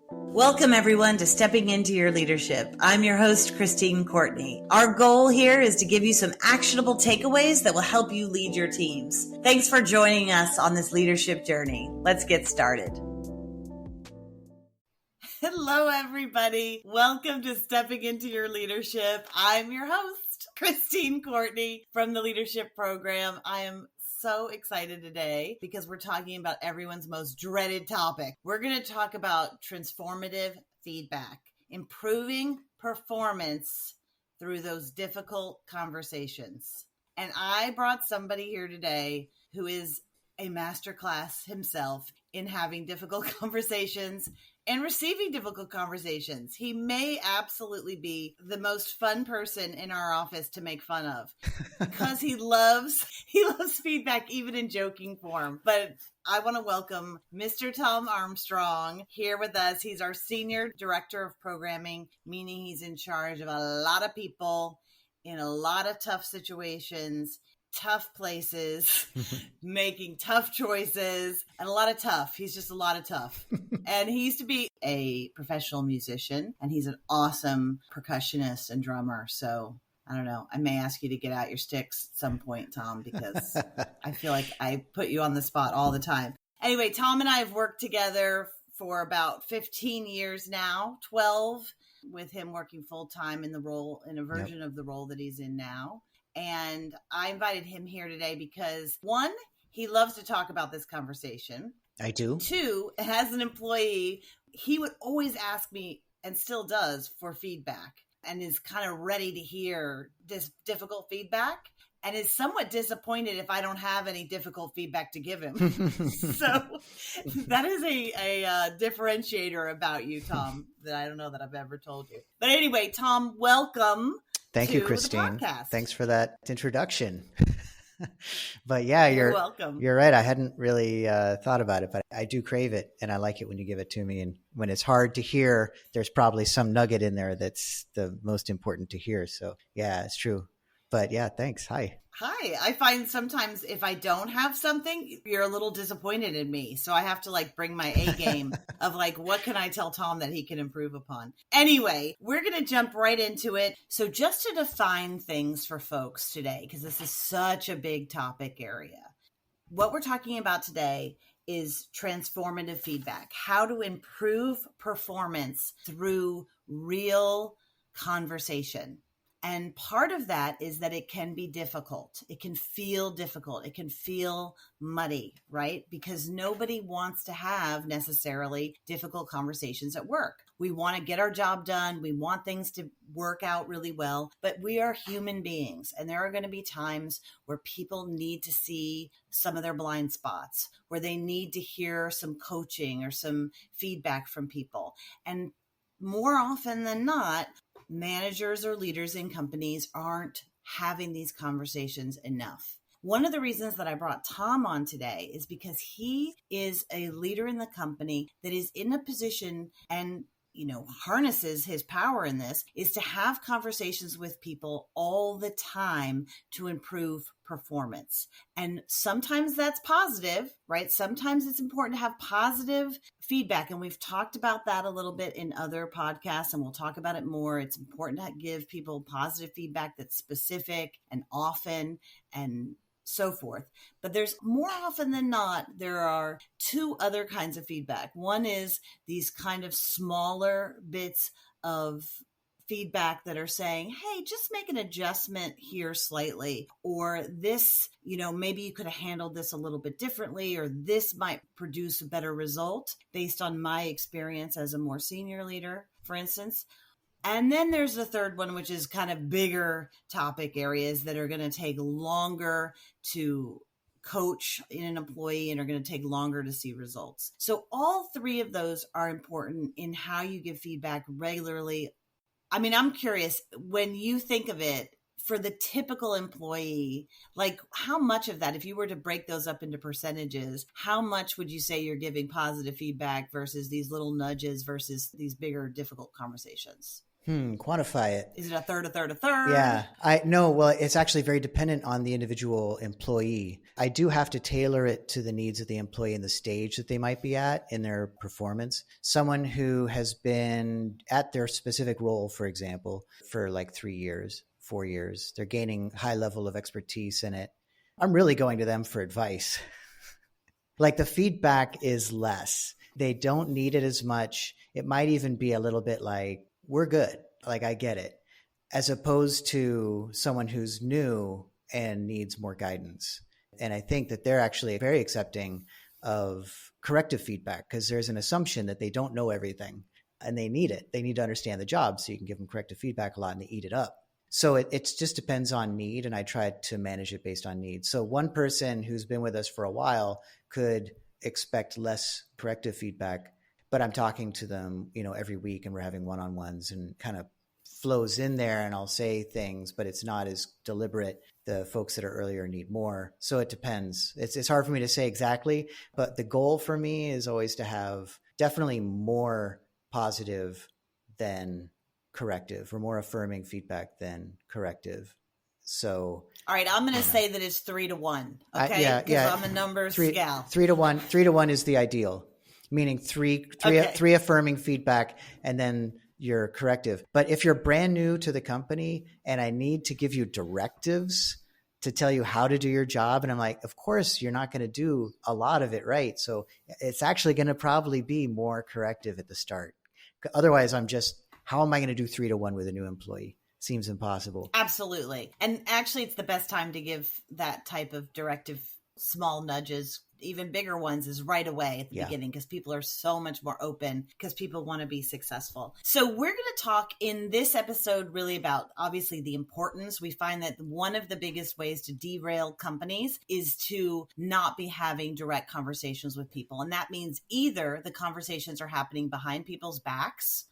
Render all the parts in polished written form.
Welcome, everyone, to Stepping Into Your Leadership. I'm your host, Christine Courtney. Our goal here is to give you some actionable takeaways that will help you lead your teams. Thanks for joining us on this leadership journey. Let's get started. Hello, everybody. Welcome to Stepping Into Your Leadership. I'm your host, Christine Courtney from the Leadership Program. I am so excited today because we're talking about everyone's most dreaded topic. We're going to talk about transformative feedback, improving performance through those difficult conversations. And I brought somebody here today who is a masterclass himself in having difficult conversations and receiving difficult conversations. He may absolutely be the most fun person in our office to make fun of because he loves feedback, even in joking form. But I want to welcome Mr. Tom Armstrong here with us. He's our Senior Director of Programming, meaning he's in charge of a lot of people in a lot of tough situations, tough places, making tough choices, and a lot of tough. He's just a lot of tough. And he used to be a professional musician, and he's an awesome percussionist and drummer. So I don't know. I may ask you to get out your sticks at some point, Tom, because I feel like I put you on the spot all the time. Anyway, Tom and I have worked together for about 15 years now, 12 with him working full time in a version of the role that he's in now. And I invited him here today because, one, he loves to talk about this conversation. I do. Two, as an employee, he would always ask me, and still does, for feedback, and is kind of ready to hear this difficult feedback, and is somewhat disappointed if I don't have any difficult feedback to give him. So that is a differentiator about you, Tom, that I don't know that I've ever told you. But anyway, Tom, welcome. Thank you, Christine. Thanks for that introduction. But yeah, you're welcome. You're right. I hadn't really thought about it, but I do crave it, and I like it when you give it to me. And when it's hard to hear, there's probably some nugget in there that's the most important to hear. So yeah, it's true. But yeah, thanks. Hi. I find sometimes if I don't have something, you're a little disappointed in me. So I have to bring my A game of what can I tell Tom that he can improve upon? Anyway, we're going to jump right into it. So just to define things for folks today, because this is such a big topic area, what we're talking about today is transformative feedback, how to improve performance through real conversation. And part of that is that it can be difficult. It can feel difficult. It can feel muddy, right? Because nobody wants to have necessarily difficult conversations at work. We want to get our job done. We want things to work out really well, but we are human beings. And there are going to be times where people need to see some of their blind spots, where they need to hear some coaching or some feedback from people. And more often than not, managers or leaders in companies aren't having these conversations enough. One of the reasons that I brought Tom on today is because he is a leader in the company that is in a position and harnesses his power in this, is to have conversations with people all the time to improve performance. And sometimes that's positive, right? Sometimes it's important to have positive feedback. And we've talked about that a little bit in other podcasts, and we'll talk about it more. It's important to give people positive feedback that's specific and often and so forth. But there's more often than not, there are two other kinds of feedback. One is these kind of smaller bits of feedback that are saying, hey, just make an adjustment here slightly, or this, maybe you could have handled this a little bit differently, or this might produce a better result based on my experience as a more senior leader, for instance. And then there's the third one, which is kind of bigger topic areas that are going to take longer to coach in an employee and are going to take longer to see results. So all three of those are important in how you give feedback regularly. I mean, I'm curious, when you think of it, for the typical employee, how much of that, if you were to break those up into percentages, how much would you say you're giving positive feedback versus these little nudges versus these bigger, difficult conversations? Quantify it. Is it a third, a third, a third? Yeah. Well, it's actually very dependent on the individual employee. I do have to tailor it to the needs of the employee and the stage that they might be at in their performance. Someone who has been at their specific role, for example, for like 3 years, 4 years, they're gaining high level of expertise in it. I'm really going to them for advice. Like the feedback is less. They don't need it as much. It might even be a little bit like, we're good. Like, I get it. As opposed to someone who's new and needs more guidance. And I think that they're actually very accepting of corrective feedback because there's an assumption that they don't know everything and they need it. They need to understand the job so you can give them corrective feedback a lot and they eat it up. So it just depends on need, and I try to manage it based on need. So one person who's been with us for a while could expect less corrective feedback, but I'm talking to them, every week and we're having one-on-ones and kind of flows in there and I'll say things, but it's not as deliberate. The folks that are earlier need more. So it depends. It's hard for me to say exactly, but the goal for me is always to have definitely more positive than corrective or more affirming feedback than corrective. So, all right, I'm going to say that it's 3-1. Okay. Because I'm a numbers gal. 3-1. 3-1 is the ideal, meaning three affirming feedback and then your corrective. But if you're brand new to the company and I need to give you directives to tell you how to do your job, and I'm like, of course, you're not going to do a lot of it right. So it's actually going to probably be more corrective at the start. Otherwise, how am I going to do 3-1 with a new employee? Seems impossible. Absolutely. And actually, it's the best time to give that type of directive, small nudges, even bigger ones, is right away at the beginning, because people are so much more open because people want to be successful. So we're going to talk in this episode really about, obviously, the importance. We find that one of the biggest ways to derail companies is to not be having direct conversations with people. And that means either the conversations are happening behind people's backs,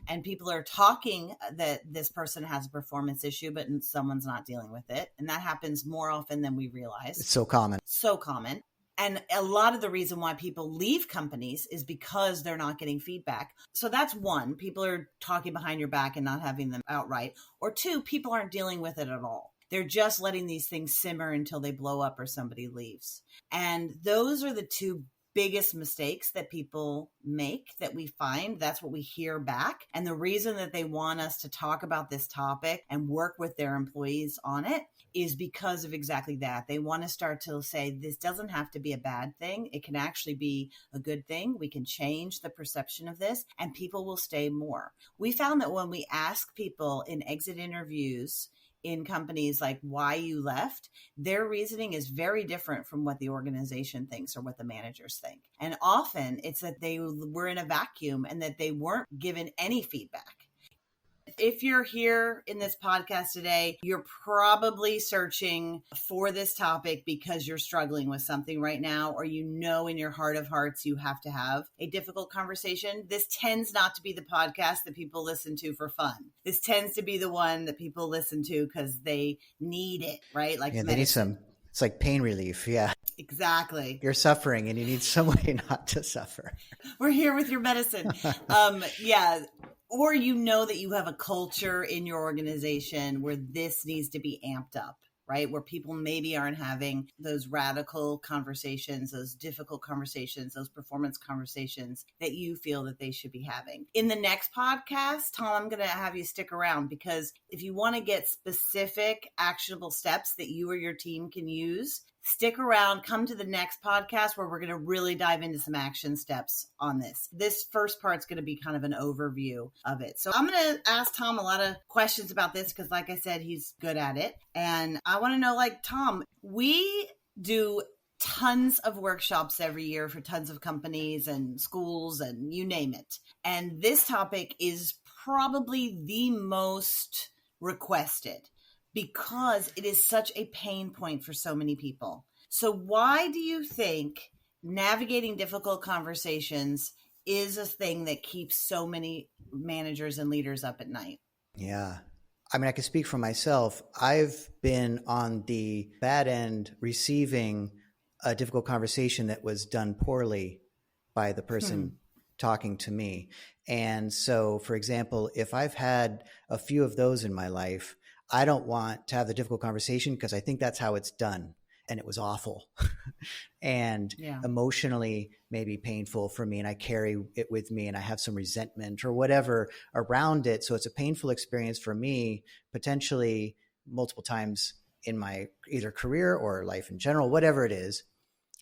and people are talking that this person has a performance issue, but someone's not dealing with it. And that happens more often than we realize. It's so common. So common. And a lot of the reason why people leave companies is because they're not getting feedback. So that's one, people are talking behind your back and not having them outright. Or two, people aren't dealing with it at all. They're just letting these things simmer until they blow up or somebody leaves. And those are the two biggest mistakes that people make that we find. That's what we hear back. And the reason that they want us to talk about this topic and work with their employees on it is because of exactly that. They want to start to say, this doesn't have to be a bad thing. It can actually be a good thing. We can change the perception of this and people will stay more. We found that when we ask people in exit interviews in companies like why you left, their reasoning is very different from what the organization thinks or what the managers think. And often it's that they were in a vacuum and that they weren't given any feedback. If you're here in this podcast today, you're probably searching for this topic because you're struggling with something right now, or in your heart of hearts you have to have a difficult conversation. This tends not to be the podcast that people listen to for fun. This tends to be the one that people listen to because they need it, right? Like they need some. It's like pain relief. Yeah. Exactly. You're suffering and you need some way not to suffer. We're here with your medicine. Yeah. Or that you have a culture in your organization where this needs to be amped up, right? Where people maybe aren't having those radical conversations, those difficult conversations, those performance conversations that you feel that they should be having. In the next podcast, Tom, I'm going to have you stick around because if you want to get specific actionable steps that you or your team can use, stick around, come to the next podcast where we're going to really dive into some action steps on this. This first part's going to be kind of an overview of it. So I'm going to ask Tom a lot of questions about this because, like I said, he's good at it. And I want to know, Tom, we do tons of workshops every year for tons of companies and schools and you name it. And this topic is probably the most requested, because it is such a pain point for so many people. So why do you think navigating difficult conversations is a thing that keeps so many managers and leaders up at night? Yeah. I mean, I can speak for myself. I've been on the bad end receiving a difficult conversation that was done poorly by the person talking to me. And so, for example, if I've had a few of those in my life, I don't want to have the difficult conversation because I think that's how it's done. And it was awful and emotionally maybe painful for me. And I carry it with me and I have some resentment or whatever around it. So it's a painful experience for me, potentially multiple times in my either career or life in general, whatever it is.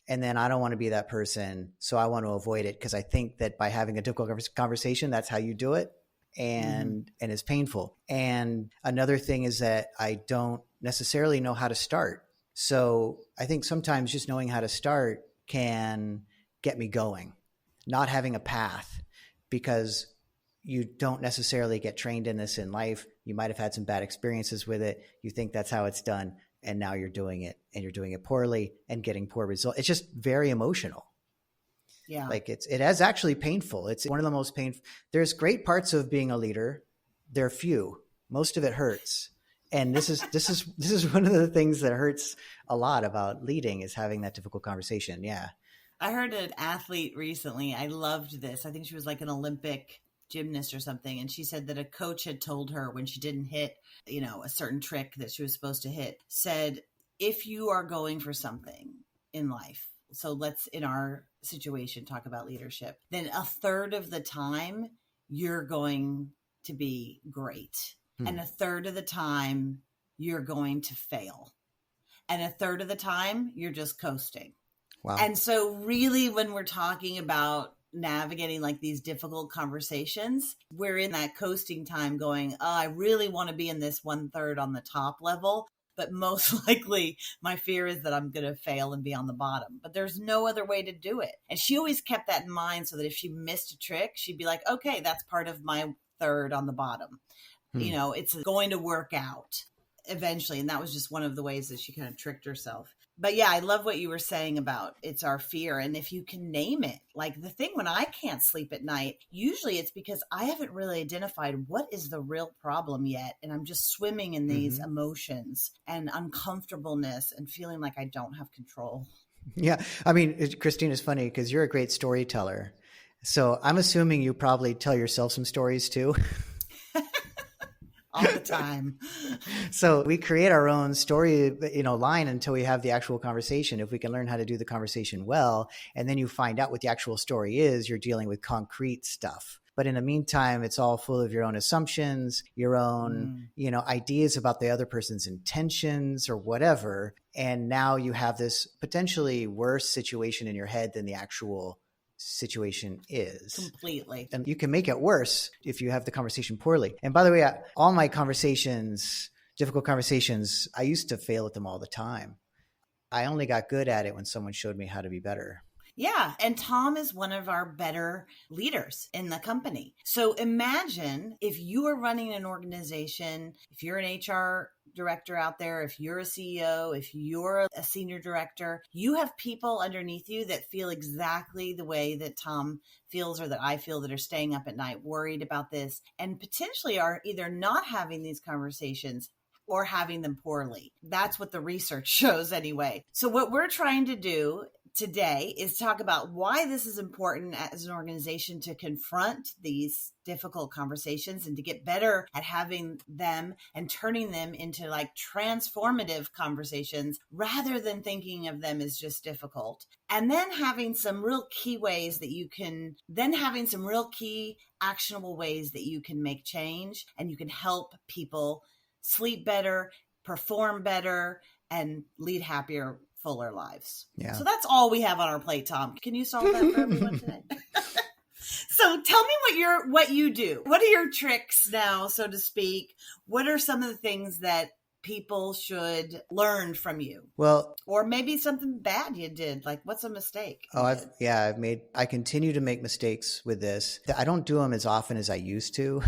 And then I don't want to be that person. So I want to avoid it because I think that by having a difficult conversation, that's how you do it. And it's painful. And another thing is that I don't necessarily know how to start. So I think sometimes just knowing how to start can get me going, not having a path, because you don't necessarily get trained in this in life. You might have had some bad experiences with it. You think that's how it's done. And now you're doing it and you're doing it poorly and getting poor results. It's just very emotional. Yeah. Like it is actually painful. It's one of the most painful. There's great parts of being a leader. There are few. Most of it hurts. And this is one of the things that hurts a lot about leading is having that difficult conversation. Yeah. I heard an athlete recently. I loved this. I think she was like an Olympic gymnast or something. And she said that a coach had told her when she didn't hit, a certain trick that she was supposed to hit, said, if you are going for something in life, so let's, in our situation, talk about leadership, then a third of the time you're going to be great. And a third of the time you're going to fail. And a third of the time you're just coasting. Wow. And so really when we're talking about navigating like these difficult conversations, we're in that coasting time going, I really want to be in this 1/3 on the top level, but most likely my fear is that I'm going to fail and be on the bottom, but there's no other way to do it. And she always kept that in mind so that if she missed a trick, she'd be like, okay, that's part of my third on the bottom. It's going to work out eventually. And that was just one of the ways that she kind of tricked herself. But yeah, I love what you were saying about it's our fear. And if you can name it, like the thing when I can't sleep at night, usually it's because I haven't really identified what is the real problem yet. And I'm just swimming in these emotions and uncomfortableness and feeling like I don't have control. Yeah. I mean, Christine, is funny because you're a great storyteller. So I'm assuming you probably tell yourself some stories too. All the time. So we create our own story, line until we have the actual conversation. If we can learn how to do the conversation well, and then you find out what the actual story is, you're dealing with concrete stuff. But in the meantime, it's all full of your own assumptions, your own, ideas about the other person's intentions or whatever. And now you have this potentially worse situation in your head than the actual situation is. Completely. And you can make it worse if you have the conversation poorly. And by the way, all my conversations, difficult conversations, I used to fail at them all the time. I only got good at it when someone showed me how to be better. Yeah. And Tom is one of our better leaders in the company. So imagine if you are running an organization, if you're an HR director out there, if you're a CEO, if you're a senior director, you have people underneath you that feel exactly the way that Tom feels or that I feel, that are staying up at night worried about this and potentially are either not having these conversations or having them poorly. That's what the research shows anyway. So what we're trying to do today is talk about why this is important as an organization to confront these difficult conversations and to get better at having them and turning them into like transformative conversations rather than thinking of them as just difficult. And then having some real key ways that you can, some real key actionable ways that you can make change and you can help people sleep better, perform better, and lead happier, fuller lives. Yeah. So that's all we have on our plate, Tom. Can you solve that for everyone today? So tell me what you do. What are your tricks now, so to speak? What are some of the things that people should learn from you? Well, or maybe something bad you did. Like, what's a mistake? I continue to make mistakes with this. I don't do them as often as I used to,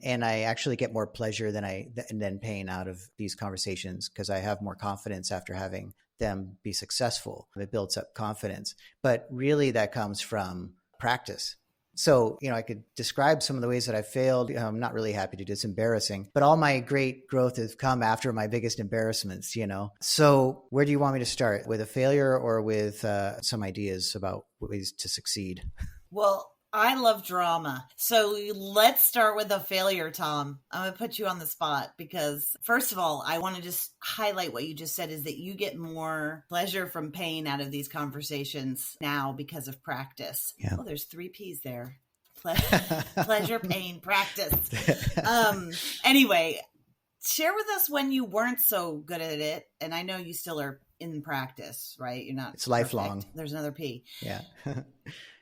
and I actually get more pleasure than pain out of these conversations because I have more confidence after having them be successful. It builds up confidence, but really that comes from practice. So, I could describe some of the ways that I failed. I'm not really happy to do. It's embarrassing, but all my great growth has come after my biggest embarrassments, So where do you want me to start? With a failure or with some ideas about ways to succeed? Well, I love drama. So let's start with a failure, Tom. I'm going to put you on the spot because, first of all, I want to just highlight what you just said is that you get more pleasure from pain out of these conversations now because of practice. Yeah. Oh, there's 3 P's there. Pleasure, pain, practice. Anyway, share with us when you weren't so good at it. And I know you still are in practice, right? You're not. It's lifelong. Perfect. There's another P. Yeah.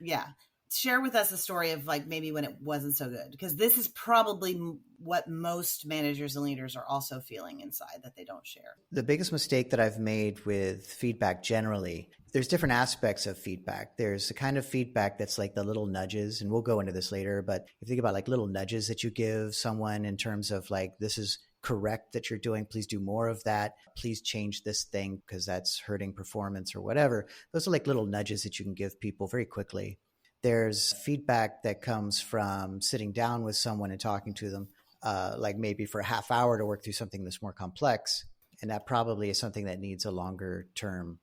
Yeah. Share with us a story of like maybe when it wasn't so good, because this is probably what most managers and leaders are also feeling inside that they don't share. The biggest mistake that I've made with feedback generally, there's different aspects of feedback. There's the kind of feedback that's like the little nudges, and we'll go into this later, but if you think about like little nudges that you give someone in terms of like, this is correct that you're doing, please do more of that. Please change this thing because that's hurting performance or whatever. Those are like little nudges that you can give people very quickly. There's feedback that comes from sitting down with someone and talking to them, like maybe for a half hour to work through something that's more complex. And that probably is something that needs a longer term,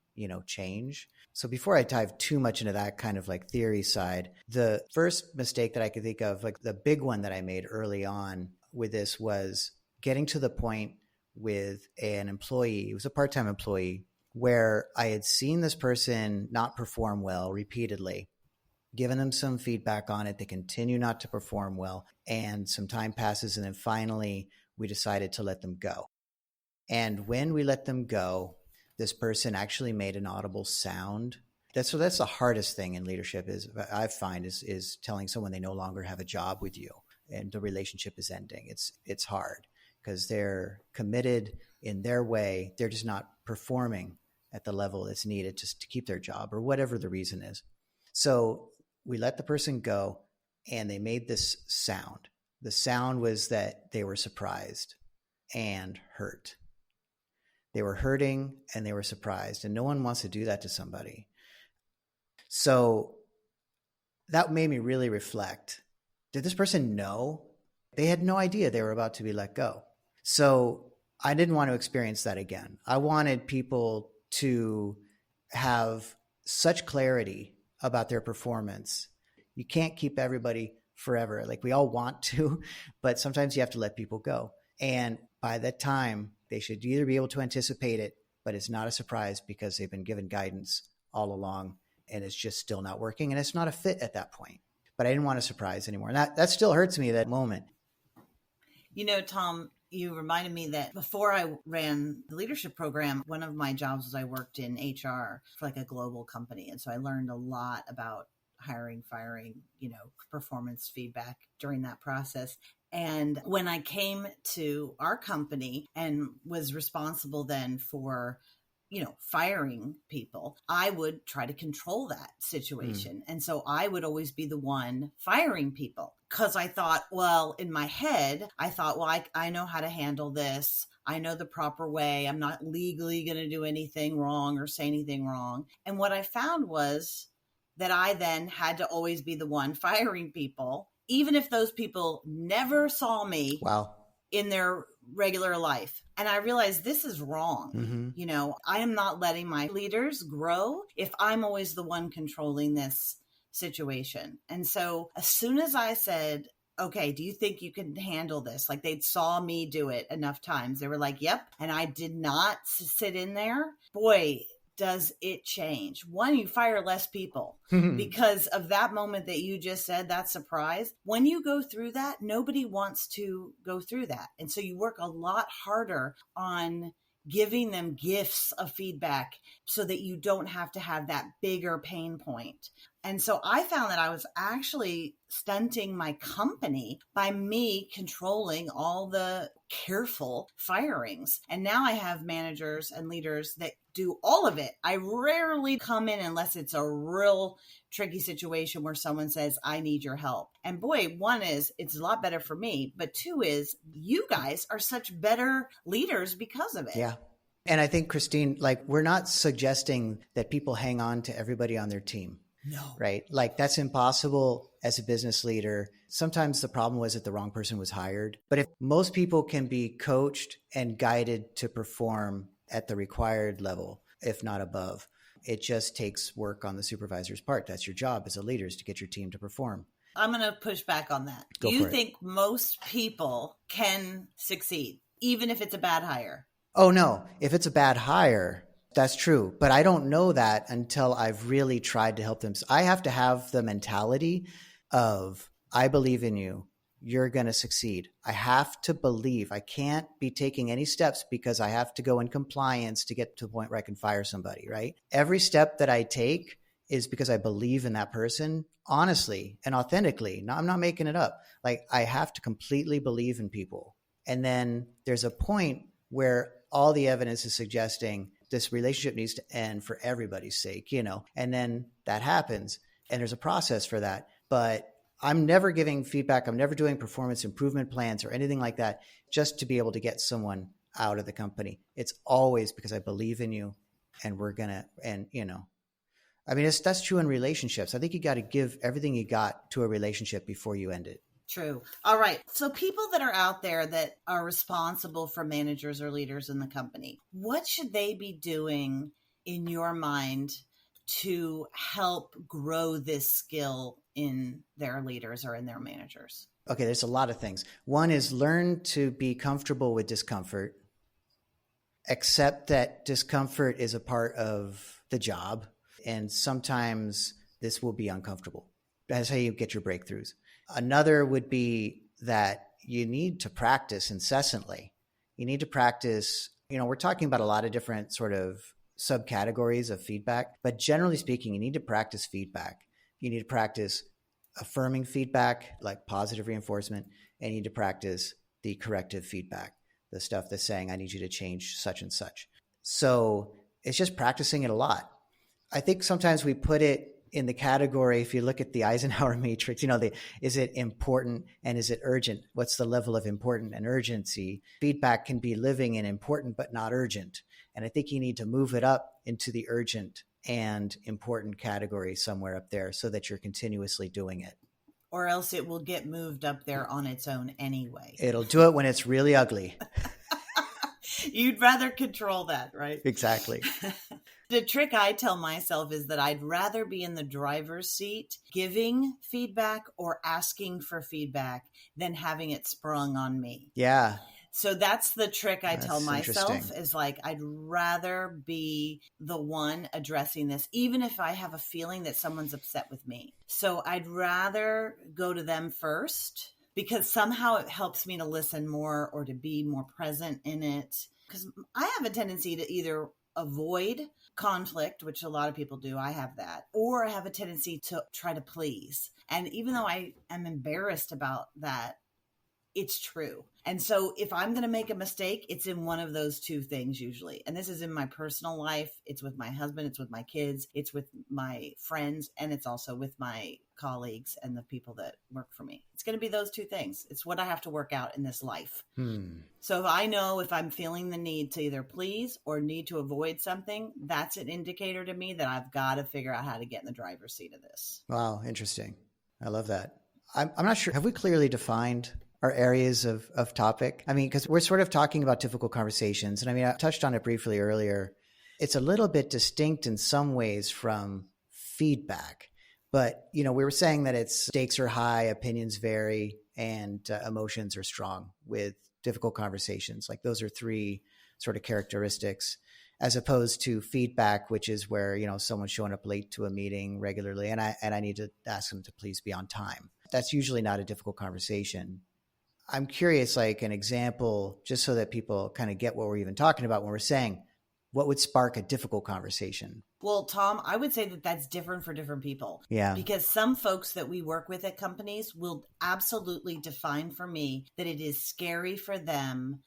change. So before I dive too much into that kind of like theory side, the first mistake that I could think of, like the big one that I made early on with this, was getting to the point with an employee. It was a part-time employee where I had seen this person not perform well repeatedly, given them some feedback on it. They continue not to perform well, and some time passes. And then finally we decided to let them go. And when we let them go, this person actually made an audible sound. That's the hardest thing in leadership is I find is telling someone they no longer have a job with you and the relationship is ending. It's hard because they're committed in their way. They're just not performing at the level that's needed just to keep their job or whatever the reason is. So we let the person go and they made this sound. The sound was that they were surprised and hurt. They were hurting and they were surprised, and no one wants to do that to somebody. So that made me really reflect. Did this person know? They had no idea they were about to be let go. So I didn't want to experience that again. I wanted people to have such clarity about their performance. You can't keep everybody forever. Like we all want to, but sometimes you have to let people go. And by that time, they should either be able to anticipate it, but it's not a surprise because they've been given guidance all along and it's just still not working. And it's not a fit at that point. But I didn't want a surprise anymore. And that still hurts me, that moment. Tom, you reminded me that before I ran the leadership program, one of my jobs was I worked in HR for like a global company. And so I learned a lot about hiring, firing, performance feedback during that process. And when I came to our company and was responsible then for, firing people, I would try to control that situation. And so I would always be the one firing people because I thought, well, in my head, I thought, well, I know how to handle this. I know the proper way. I'm not legally going to do anything wrong or say anything wrong. And what I found was that I then had to always be the one firing people, even if those people never saw me in their regular life. And I realized this is wrong. Mm-hmm. I am not letting my leaders grow if I'm always the one controlling this situation. And so as soon as I said, okay, do you think you can handle this? Like they saw me do it enough times. They were like, yep. And I did not sit in there. Boy, does it change. One, you fire less people because of that moment that you just said, that surprise. When you go through that, nobody wants to go through that. And so you work a lot harder on giving them gifts of feedback so that you don't have to have that bigger pain point. And so I found that I was actually stunting my company by me controlling all the careful firings. And now I have managers and leaders that do all of it. I rarely come in unless it's a real tricky situation where someone says, I need your help. And boy, one is it's a lot better for me, but two is you guys are such better leaders because of it. Yeah. And I think, Christine, like we're not suggesting that people hang on to everybody on their team. No. Right? Like that's impossible as a business leader. Sometimes the problem was that the wrong person was hired. But if most people can be coached and guided to perform at the required level, if not above, it just takes work on the supervisor's part. That's your job as a leader, is to get your team to perform. I'm going to push back on that. Do you think most people can succeed, even if it's a bad hire? Oh, no. If it's a bad hire, that's true. But I don't know that until I've really tried to help them. So I have to have the mentality of, I believe in you. You're going to succeed. I have to believe. I can't be taking any steps because I have to go in compliance to get to the point where I can fire somebody, right? Every step that I take is because I believe in that person, honestly and authentically. No, I'm not making it up. Like, I have to completely believe in people. And then there's a point where all the evidence is suggesting this relationship needs to end for everybody's sake, and then that happens. And there's a process for that. But I'm never giving feedback. I'm never doing performance improvement plans or anything like that just to be able to get someone out of the company. It's always because I believe in you and we're going to, I mean, that's true in relationships. I think you got to give everything you got to a relationship before you end it. True. All right. So people that are out there that are responsible for managers or leaders in the company, what should they be doing in your mind to help grow this skill in their leaders or in their managers? Okay, there's a lot of things. One is learn to be comfortable with discomfort. Accept that discomfort is a part of the job. And sometimes this will be uncomfortable. That's how you get your breakthroughs. Another would be that you need to practice incessantly. You need to practice, we're talking about a lot of different sort of subcategories of feedback, but generally speaking, you need to practice feedback. You need to practice affirming feedback, like positive reinforcement, and you need to practice the corrective feedback, the stuff that's saying, I need you to change such and such. So it's just practicing it a lot. I think sometimes we put it in the category, if you look at the Eisenhower matrix, is it important and is it urgent? What's the level of important and urgency? Feedback can be living and important, but not urgent. And I think you need to move it up into the urgent and important category somewhere up there so that you're continuously doing it. Or else it will get moved up there on its own anyway. It'll do it when it's really ugly. You'd rather control that, right? Exactly. The trick I tell myself is that I'd rather be in the driver's seat giving feedback or asking for feedback than having it sprung on me. Yeah. So that's the trick I tell myself is like, I'd rather be the one addressing this, even if I have a feeling that someone's upset with me. So I'd rather go to them first because somehow it helps me to listen more or to be more present in it. Because I have a tendency to either avoid conflict, which a lot of people do. I have that. Or I have a tendency to try to please. And even though I am embarrassed about that, it's true. And so if I'm going to make a mistake, it's in one of those two things usually. And this is in my personal life. It's with my husband. It's with my kids. It's with my friends. And it's also with my colleagues and the people that work for me. It's going to be those two things. It's what I have to work out in this life. So if I know if I'm feeling the need to either please or need to avoid something, that's an indicator to me that I've got to figure out how to get in the driver's seat of this. Wow. Interesting. I love that. I'm not sure. Have we clearly defined our areas of topic? I mean, because we're sort of talking about difficult conversations. And I mean, I touched on it briefly earlier. It's a little bit distinct in some ways from feedback. But, we were saying that its stakes are high, opinions vary, and emotions are strong with difficult conversations. Like those are three sort of characteristics, as opposed to feedback, which is where, someone's showing up late to a meeting regularly and I need to ask them to please be on time. That's usually not a difficult conversation. I'm curious, like an example, just so that people kind of get what we're even talking about when we're saying, what would spark a difficult conversation? Well, Tom, I would say that that's different for different people. Yeah. Because some folks that we work with at companies will absolutely define for me that it is scary for them.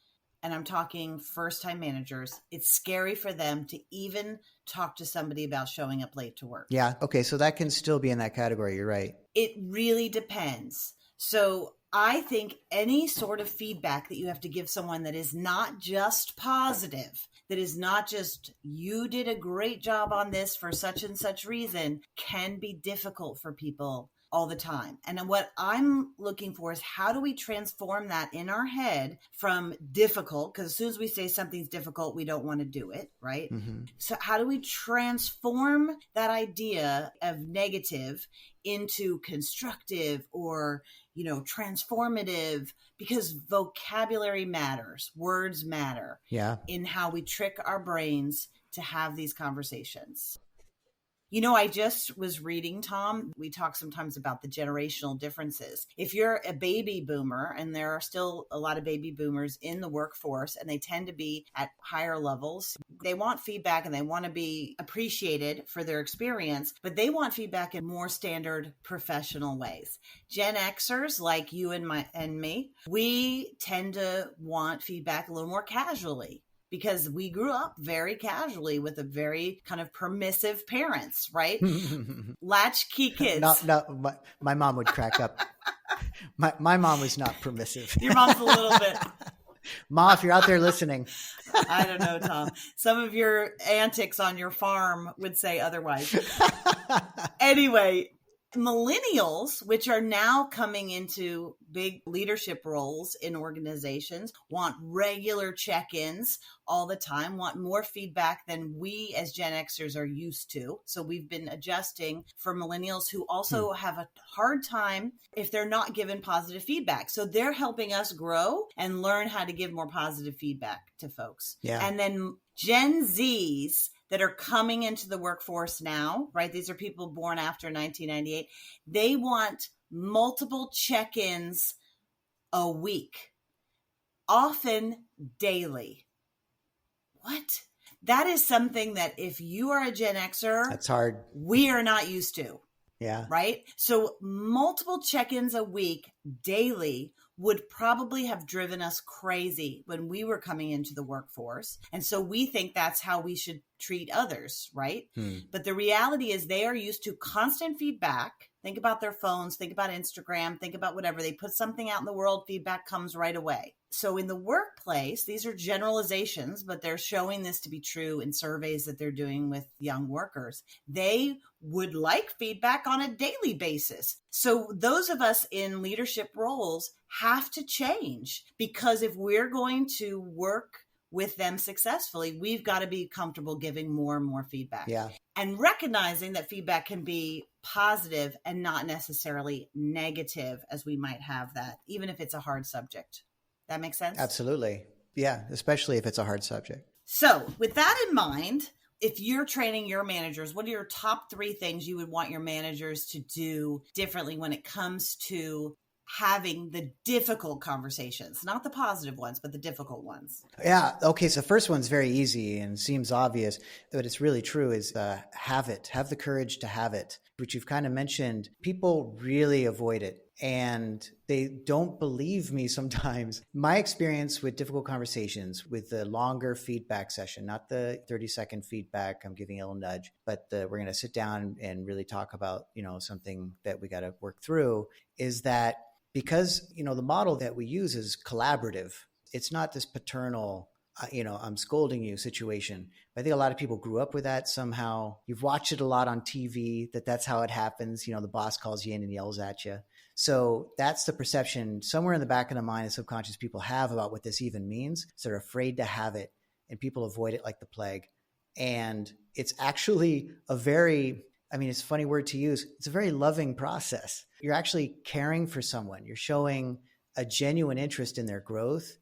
And I'm talking first-time managers. It's scary for them to even talk to somebody about showing up late to work. Yeah. Okay. So that can still be in that category. You're right. It really depends. So I think any sort of feedback that you have to give someone that is not just positive, that is not just, you did a great job on this for such and such reason, can be difficult for people all the time. And what I'm looking for is how do we transform that in our head from difficult, because as soon as we say something's difficult, we don't want to do it, right? Mm-hmm. So how do we transform that idea of negative into constructive or, transformative, because vocabulary matters, words matter in how we trick our brains to have these conversations. I just was reading, Tom, we talk sometimes about the generational differences. If you're a baby boomer, and there are still a lot of baby boomers in the workforce, and they tend to be at higher levels, they want feedback and they want to be appreciated for their experience, but they want feedback in more standard professional ways. Gen Xers like you and me, we tend to want feedback a little more casually, because we grew up very casually with a very kind of permissive parents, right? Latchkey kids. No, my mom would crack up. My mom was not permissive. Your mom's a little bit. Ma, if you're out there listening. I don't know, Tom. Some of your antics on your farm would say otherwise. Anyway, millennials, which are now coming into big leadership roles in organizations, want regular check-ins all the time, want more feedback than we as Gen Xers are used to. So we've been adjusting for millennials who also have a hard time if they're not given positive feedback. So they're helping us grow and learn how to give more positive feedback to folks. Yeah. And then Gen Zs that are coming into the workforce now, right? These are people born after 1998. They want multiple check-ins a week, often daily. What? That is something that if you are a Gen Xer, that's hard. We are not used to. Yeah. Right? So multiple check-ins a week daily would probably have driven us crazy when we were coming into the workforce. And so we think that's how we should treat others, right? But the reality is they are used to constant feedback. Think about their phones, think about Instagram, think about whatever. They put something out in the world, feedback comes right away. So in the workplace, these are generalizations, but they're showing this to be true in surveys that they're doing with young workers. They would like feedback on a daily basis. So those of us in leadership roles have to change, because if we're going to work with them successfully, we've got to be comfortable giving more and more feedback. Yeah. And recognizing that feedback can be positive and not necessarily negative, as we might have that, even if it's a hard subject. That makes sense? Absolutely. Yeah, especially if it's a hard subject. So with that in mind, if you're training your managers, what are your top 3 things you would want your managers to do differently when it comes to having the difficult conversations, not the positive ones, but the difficult ones? Yeah. Okay. So first one's very easy and seems obvious, but it's really true, is have the courage to have it, which you've kind of mentioned. People really avoid it and they don't believe me sometimes. My experience with difficult conversations, with the longer feedback session, not the 30-second feedback, I'm giving a little nudge, but we're going to sit down and really talk about, something that we got to work through, is that because, the model that we use is collaborative. It's not this paternal, I'm scolding you situation. I think a lot of people grew up with that somehow. You've watched it a lot on TV, that's how it happens. The boss calls you in and yells at you. So that's the perception somewhere in the back of the mind and subconscious people have about what this even means. So they're afraid to have it, and people avoid it like the plague. And it's actually it's a funny word to use. It's a very loving process. You're actually caring for someone. You're showing a genuine interest in their growth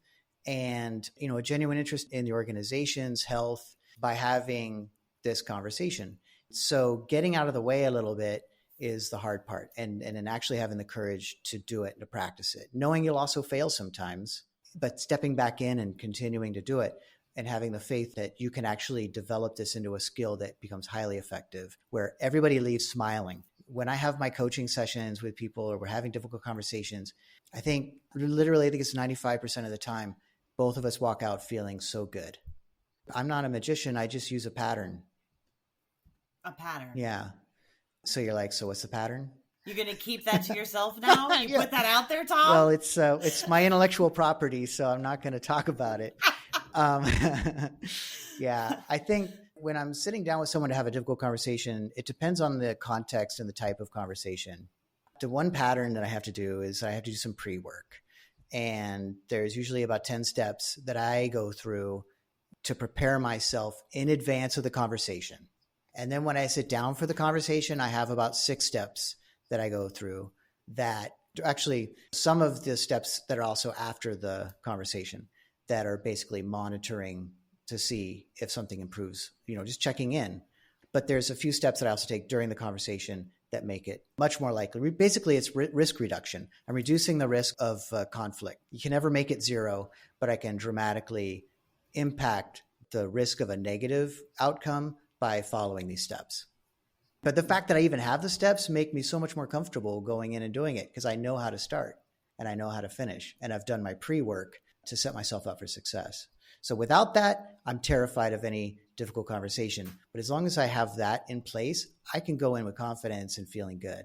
and, a genuine interest in the organization's health by having this conversation. So getting out of the way a little bit is the hard part, and then actually having the courage to do it and to practice it, knowing you'll also fail sometimes, but stepping back in and continuing to do it. And having the faith that you can actually develop this into a skill that becomes highly effective, where everybody leaves smiling. When I have my coaching sessions with people or we're having difficult conversations, I think it's 95% of the time, both of us walk out feeling so good. I'm not a magician. I just use a pattern. A pattern. Yeah. So you're like, so what's the pattern? You're going to keep that to yourself now? You put that out there, Tom? Well, it's my intellectual property, so I'm not going to talk about it. Yeah, I think when I'm sitting down with someone to have a difficult conversation, it depends on the context and the type of conversation. The one pattern that I have to do is I have to do some pre-work. And there's usually about 10 steps that I go through to prepare myself in advance of the conversation. And then when I sit down for the conversation, I have about 6 steps that I go through that actually some of the steps that are also after the conversation that are basically monitoring to see if something improves, just checking in. But there's a few steps that I also take during the conversation that make it much more likely. Basically, it's risk reduction. I'm reducing the risk of conflict. You can never make it zero, but I can dramatically impact the risk of a negative outcome by following these steps. But the fact that I even have the steps make me so much more comfortable going in and doing it because I know how to start and I know how to finish. And I've done my pre-work to set myself up for success. So without that, I'm terrified of any difficult conversation. But as long as I have that in place, I can go in with confidence and feeling good.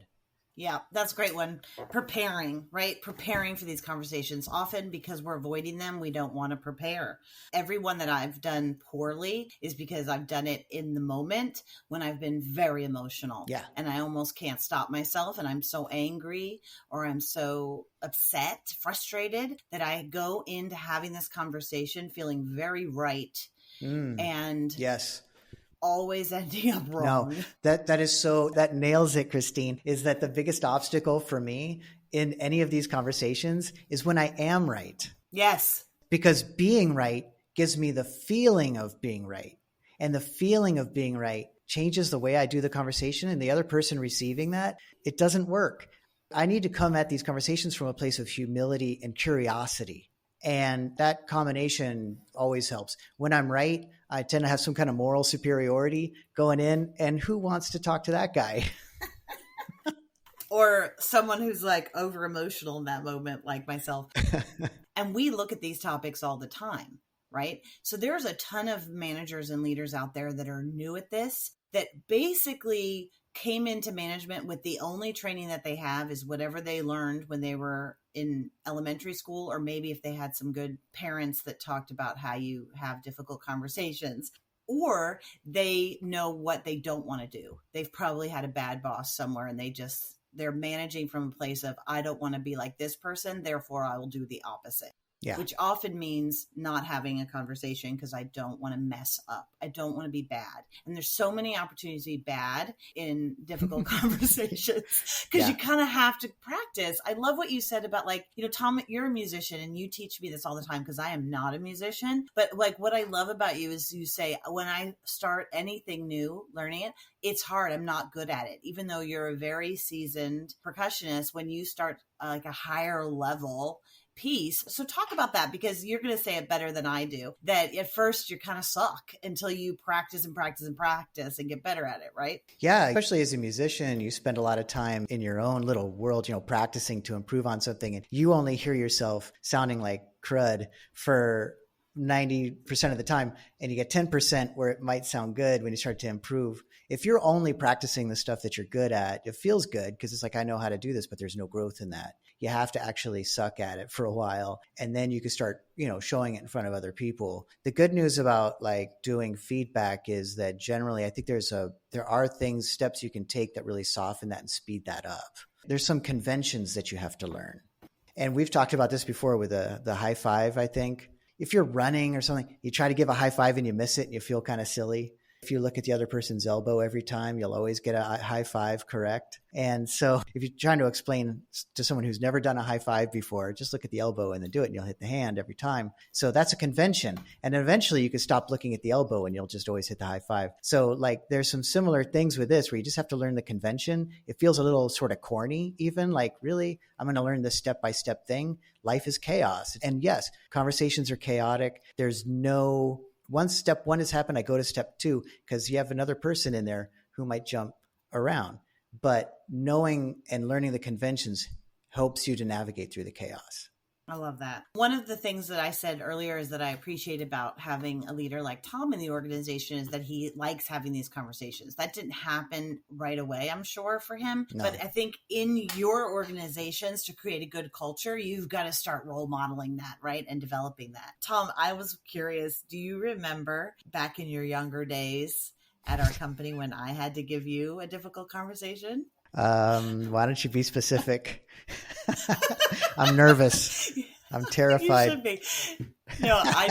Yeah, that's a great one. Preparing, right? Preparing for these conversations. Often because we're avoiding them, we don't want to prepare. Every one that I've done poorly is because I've done it in the moment when I've been very emotional. Yeah. And I almost can't stop myself. And I'm so angry or I'm so upset, frustrated that I go into having this conversation feeling very right. And yes. Always ending up wrong. No, that nails it, Christine, is that the biggest obstacle for me in any of these conversations is when I am right. Yes. Because being right gives me the feeling of being right. And the feeling of being right changes the way I do the conversation, and the other person receiving that, it doesn't work. I need to come at these conversations from a place of humility and curiosity. And that combination always helps. When I'm right, I tend to have some kind of moral superiority going in. And who wants to talk to that guy? Or someone who's like over emotional in that moment, like myself. And we look at these topics all the time, right? So there's a ton of managers and leaders out there that are new at this, that basically came into management with the only training that they have is whatever they learned when they were in elementary school, or maybe if they had some good parents that talked about how you have difficult conversations, or they know what they don't want to do. They've probably had a bad boss somewhere and they're managing from a place of, I don't want to be like this person, therefore I will do the opposite. Yeah. Which often means not having a conversation because I don't want to mess up. I don't want to be bad. And there's so many opportunities to be bad in difficult conversations because you kind of have to practice. I love what you said about Tom, you're a musician and you teach me this all the time because I am not a musician. But what I love about you is you say, when I start anything new, learning it, it's hard. I'm not good at it. Even though you're a very seasoned percussionist, when you start a higher level piece. So talk about that, because you're going to say it better than I do, that at first you kind of suck until you practice and practice and practice and get better at it, right? Yeah, especially as a musician, you spend a lot of time in your own little world, practicing to improve on something, and you only hear yourself sounding like crud for 90% of the time, and you get 10% where it might sound good when you start to improve. If you're only practicing the stuff that you're good at, it feels good because it's like, I know how to do this, but there's no growth in that. You have to actually suck at it for a while, and then you can start, showing it in front of other people. The good news about doing feedback is that generally, I think there are steps you can take that really soften that and speed that up. There's some conventions that you have to learn. And we've talked about this before with the high five, I think. If you're running or something, you try to give a high five and you miss it and you feel kind of silly. If you look at the other person's elbow every time, you'll always get a high five correct. And so if you're trying to explain to someone who's never done a high five before, just look at the elbow and then do it, and you'll hit the hand every time. So that's a convention. And then eventually you can stop looking at the elbow and you'll just always hit the high five. So there's some similar things with this where you just have to learn the convention. It feels a little sort of corny even, really, I'm going to learn this step-by-step thing. Life is chaos. And yes, conversations are chaotic. There's no... Once step one has happened, I go to step two because you have another person in there who might jump around. But knowing and learning the conventions helps you to navigate through the chaos. I love that. One of the things that I said earlier is that I appreciate about having a leader like Tom in the organization is that he likes having these conversations. That didn't happen right away, I'm sure, for him. No. But I think in your organizations, to create a good culture, you've got to start role modeling that, right? And developing that. Tom, I was curious, do you remember back in your younger days at our company when I had to give you a difficult conversation? Why don't you be specific? I'm nervous. I'm terrified. You should be. No, I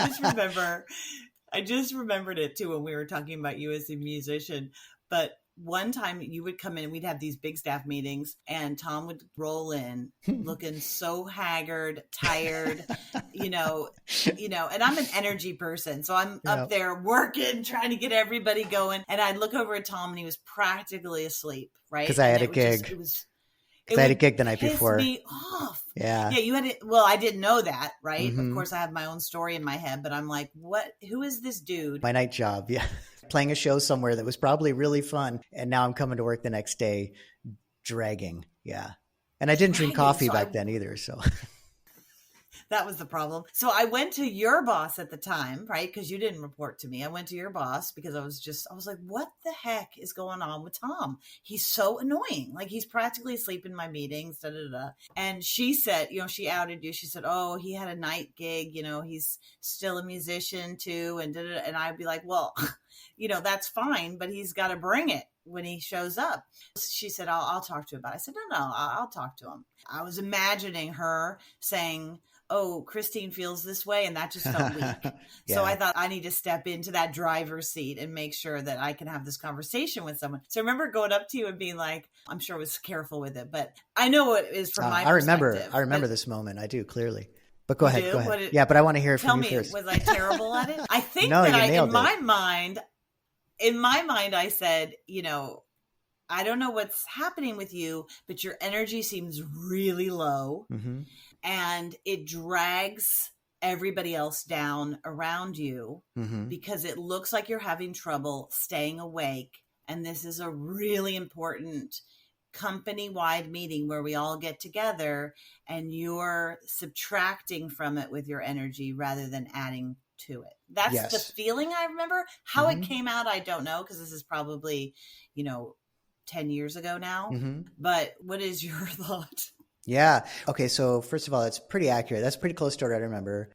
just remembered it too when we were talking about you as a musician. But one time you would come in and we'd have these big staff meetings and Tom would roll in looking so haggard, tired, and I'm an energy person. So I'm up there working, trying to get everybody going. And I'd look over at Tom and he was practically asleep, right? Because I had a gig. Because I had a gig the night before. Piss me off. Yeah. Yeah, you had it. Well, I didn't know that, right? Mm-hmm. Of course, I have my own story in my head, but I'm like, what? Who is this dude? My night job, yeah. Playing a show somewhere that was probably really fun. And now I'm coming to work the next day dragging. Yeah. And I didn't drink coffee back then either, so... That was the problem. So I went to your boss at the time, right? Because you didn't report to me. I went to your boss because I was like, what the heck is going on with Tom? He's so annoying. Like, he's practically asleep in my meetings, da, da, da. And she said, she outed you. She said, oh, he had a night gig. He's still a musician too. And da, da, da. And I'd be like, well, that's fine, but he's got to bring it when he shows up. She said, I'll talk to him about it. I said, no, I'll talk to him. I was imagining her saying, oh, Christine feels this way, and that just felt weak. Yeah. So I thought I need to step into that driver's seat and make sure that I can have this conversation with someone. So I remember going up to you and being like, I'm sure I was careful with it, but I know what it is from my perspective. I remember this moment. I do, clearly. But go ahead. Yeah, but I want to hear it from you first. Tell me, was I terrible at it? I think in my mind, I said, I don't know what's happening with you, but your energy seems really low. Mm-hmm. And it drags everybody else down around you because it looks like you're having trouble staying awake. And this is a really important company-wide meeting where we all get together and you're subtracting from it with your energy rather than adding to it. That's the feeling I remember. How it came out, I don't know, because this is probably, 10 years ago now. Mm-hmm. But what is your thought? Yeah. Okay. So first of all, that's pretty accurate. That's pretty close to what I remember.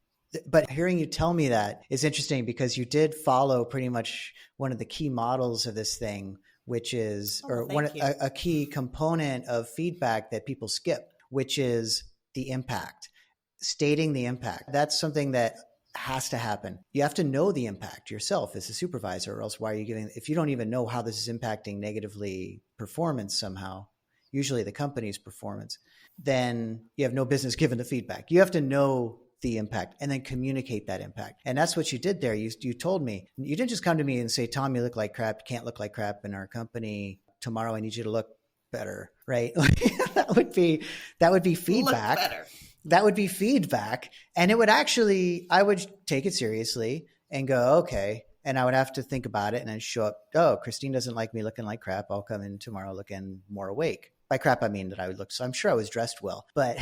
But hearing you tell me that is interesting because you did follow pretty much one of the key models of this thing, which is, a key component of feedback that people skip, which is the impact, stating the impact. That's something that has to happen. You have to know the impact yourself as a supervisor, or else why are you giving, if you don't even know how this is impacting negatively performance somehow, usually the company's performance, then you have no business giving the feedback. You have to know the impact and then communicate that impact. And that's what you did there. You told me, you didn't just come to me and say, Tom, you look like crap. You can't look like crap in our company. Tomorrow, I need you to look better, right? That would be feedback. Look better. That would be feedback. And it would actually, I would take it seriously and go, okay. And I would have to think about it and then show up. Oh, Christine doesn't like me looking like crap. I'll come in tomorrow looking more awake. By crap, I mean that I would look. So I'm sure I was dressed well, but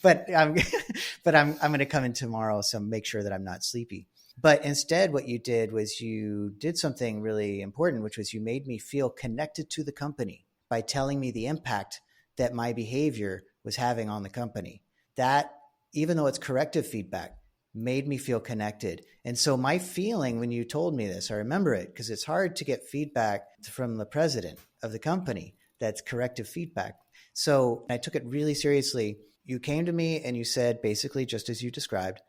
I'm going to come in tomorrow. So make sure that I'm not sleepy. But instead, what you did was you did something really important, which was you made me feel connected to the company by telling me the impact that my behavior was having on the company. That, even though it's corrective feedback, made me feel connected. And so my feeling when you told me this, I remember it because it's hard to get feedback from the president of the company. That's corrective feedback. So I took it really seriously. You came to me and you said basically just as you described.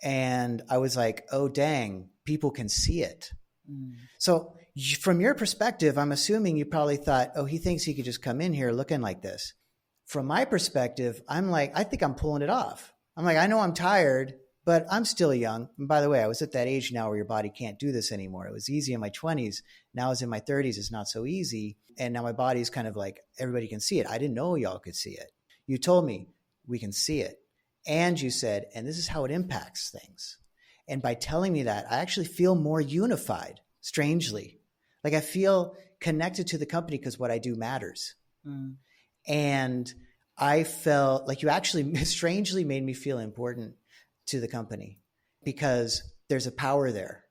And I was like, oh, dang, people can see it. Mm. So from your perspective, I'm assuming you probably thought, oh, he thinks he could just come in here looking like this. From my perspective, I'm like, I think I'm pulling it off. I'm like, I know I'm tired, but I'm still young. And by the way, I was at that age now where your body can't do this anymore. It was easy in my 20s. Now as in my 30s, it's not so easy. And now my body's kind of like, everybody can see it. I didn't know y'all could see it. You told me we can see it. And you said, and this is how it impacts things. And by telling me that, I actually feel more unified, strangely. Like I feel connected to the company because what I do matters. Mm. And I felt like you actually strangely made me feel important to the company because there's a power there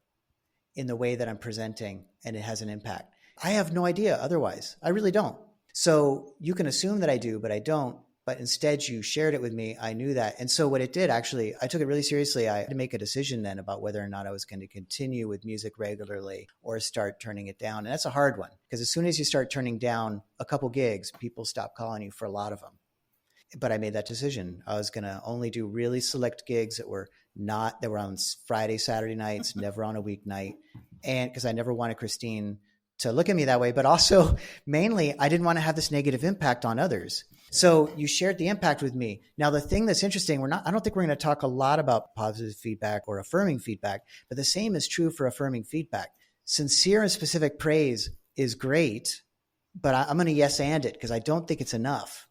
in the way that I'm presenting and it has an impact. I have no idea otherwise. I really don't. So you can assume that I do, but I don't. But instead you shared it with me. I knew that. And so what it did, actually, I took it really seriously. I had to make a decision then about whether or not I was going to continue with music regularly or start turning it down. And that's a hard one because as soon as you start turning down a couple gigs, people stop calling you for a lot of them. But I made that decision. I was going to only do really select gigs that were on Friday, Saturday nights, never on a weeknight. And because I never wanted Christine to look at me that way, but also mainly I didn't want to have this negative impact on others. So you shared the impact with me. Now, the thing that's interesting, I don't think we're going to talk a lot about positive feedback or affirming feedback, but the same is true for affirming feedback. Sincere and specific praise is great, but I'm going to yes and it because I don't think it's enough.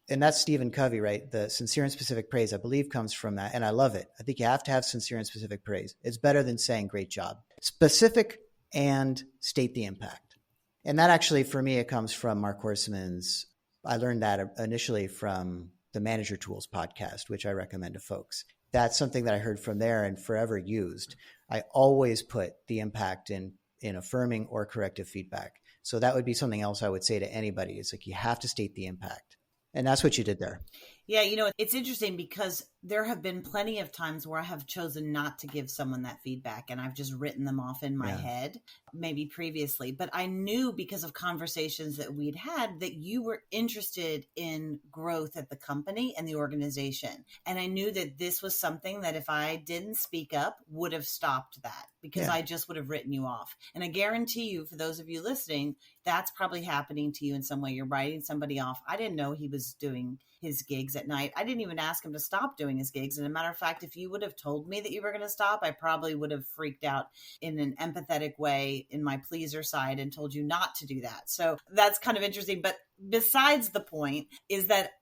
And that's Stephen Covey, right? The sincere and specific praise, I believe, comes from that. And I love it. I think you have to have sincere and specific praise. It's better than saying great job. Specific and state the impact. And that actually, for me, it comes from Mark Horstman's. I learned that initially from the Manager Tools podcast, which I recommend to folks. That's something that I heard from there and forever used. I always put the impact in affirming or corrective feedback. So that would be something else I would say to anybody. It's like you have to state the impact. And that's what you did there. Yeah, it's interesting because there have been plenty of times where I have chosen not to give someone that feedback and I've just written them off in my head, maybe previously. But I knew because of conversations that we'd had that you were interested in growth at the company and the organization. And I knew that this was something that if I didn't speak up would have stopped that because I just would have written you off. And I guarantee you, for those of you listening, that's probably happening to you in some way. You're writing somebody off. I didn't know he was doing his gigs at night. I didn't even ask him to stop doing his gigs. And a matter of fact, if you would have told me that you were going to stop, I probably would have freaked out in an empathetic way in my pleaser side and told you not to do that. So that's kind of interesting. But besides the point is that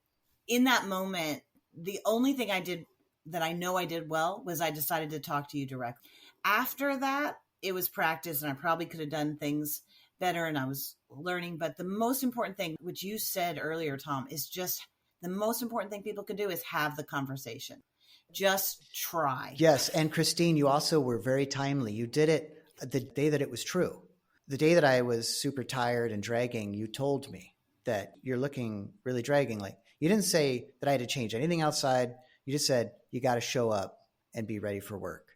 in that moment, the only thing I did that I know I did well was I decided to talk to you directly. After that, it was practice and I probably could have done things better and I was learning. But the most important thing, which you said earlier, Tom, is just the most important thing people can do is have the conversation. Just try. Yes. And Christine, you also were very timely. You did it the day that it was true. The day that I was super tired and dragging, you told me that you're looking really dragging. Like you didn't say that I had to change anything outside. You just said, you got to show up and be ready for work.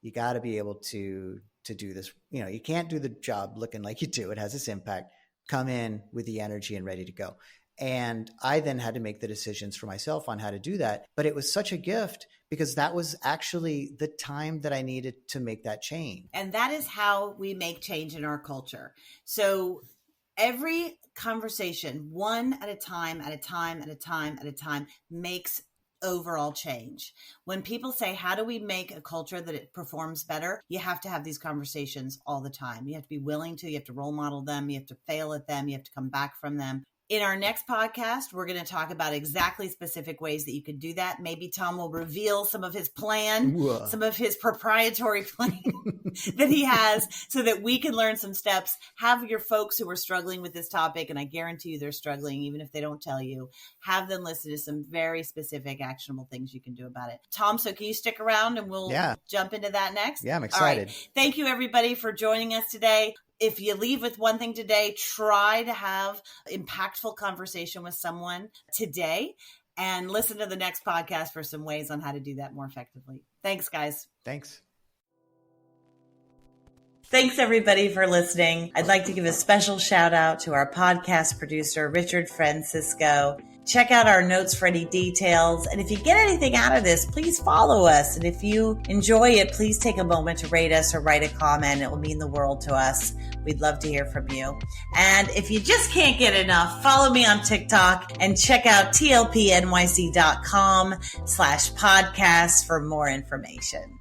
You got to be able to do this. You can't do the job looking like you do. It has this impact. Come in with the energy and ready to go. And I then had to make the decisions for myself on how to do that. But it was such a gift because that was actually the time that I needed to make that change. And that is how we make change in our culture. So every conversation, one at a time, makes overall change. When people say, how do we make a culture that it performs better? You have to have these conversations all the time. You have to be willing to, you have to role model them. You have to fail at them. You have to come back from them. In our next podcast, we're going to talk about exactly specific ways that you can do that. Maybe Tom will reveal some of his plan, some of his proprietary plan that he has so that we can learn some steps. Have your folks who are struggling with this topic, and I guarantee you they're struggling, even if they don't tell you, have them listen to some very specific actionable things you can do about it. Tom, so can you stick around and we'll jump into that next? Yeah, I'm excited. All right. Thank you, everybody, for joining us today. If you leave with one thing today, try to have impactful conversation with someone today and listen to the next podcast for some ways on how to do that more effectively. Thanks, guys. Thanks. Thanks, everybody, for listening. I'd like to give a special shout out to our podcast producer, Richard Francisco. Check out our notes for any details. And if you get anything out of this, please follow us. And if you enjoy it, please take a moment to rate us or write a comment. It will mean the world to us. We'd love to hear from you. And if you just can't get enough, follow me on TikTok and check out tlpnyc.com/podcast for more information.